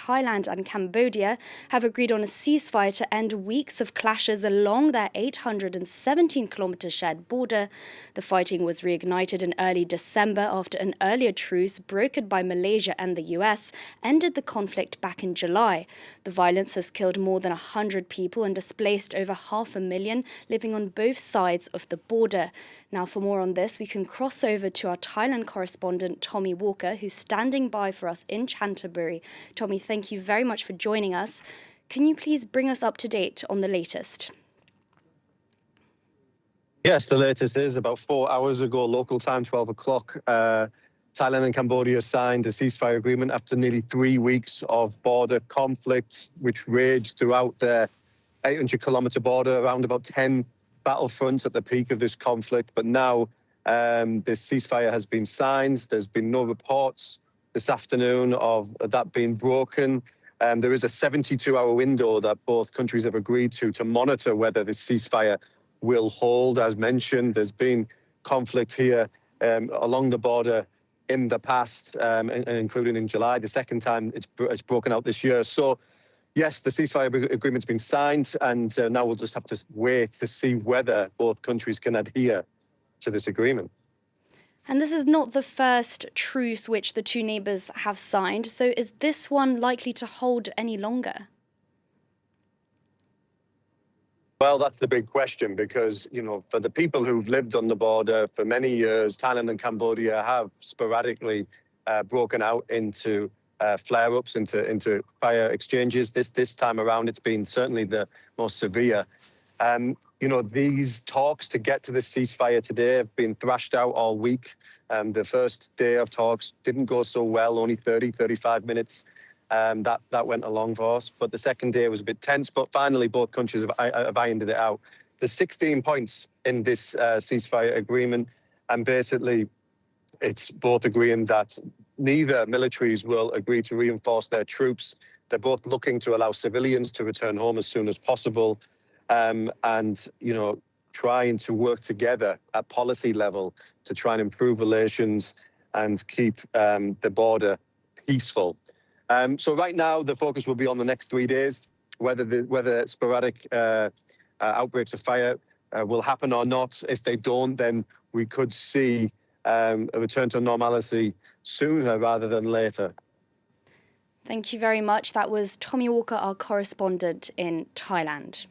Thailand and Cambodia have agreed on a ceasefire to end weeks of clashes along their 817-kilometre shared border. The fighting was reignited in early December after an earlier truce brokered by Malaysia and the US ended the conflict back in July. The violence has killed more than 100 people and displaced over 500,000 living on both sides of the border. Now, for more on this, we can cross over to our Thailand correspondent, Tommy Walker, who's standing by for us in Canterbury. Tommy, thank you very much for joining us. Can you please bring us up to date on the latest? Yes, the latest is about 4 hours ago, local time, 12 o'clock. Thailand and Cambodia signed a ceasefire agreement after nearly 3 weeks of border conflicts, which raged throughout their 800-kilometre border, around about 10 battlefronts at the peak of this conflict. But now this ceasefire has been signed. There's been no reports this afternoon of that being broken. There is a 72-hour window that both countries have agreed to monitor whether this ceasefire will hold. As mentioned, there's been conflict here along the border in the past, including in July, the second time it's broken out this year. So, yes, the ceasefire agreement's been signed, and now we'll just have to wait to see whether both countries can adhere to this agreement. And this is not the first truce which the two neighbours have signed, so is this one likely to hold any longer? Well, that's the big question because, for the people who've lived on the border for many years, Thailand and Cambodia have sporadically broken out into flare-ups, into fire exchanges. This time around, it's been certainly the most severe. These talks to get to the ceasefire today have been thrashed out all week. The first day of talks didn't go so well, only 35 minutes. That went along for us. But the second day was a bit tense, but finally both countries have ironed it out. There's 16 points in this ceasefire agreement, and basically it's both agreeing that neither militaries will agree to reinforce their troops. They're both looking to allow civilians to return home as soon as possible, and trying to work together at policy level to try and improve relations and keep the border peaceful. So right now, the focus will be on the next 3 days, whether sporadic outbreaks of fire will happen or not. If they don't, then we could see a return to normality sooner rather than later. Thank you very much. That was Tommy Walker, our correspondent in Thailand.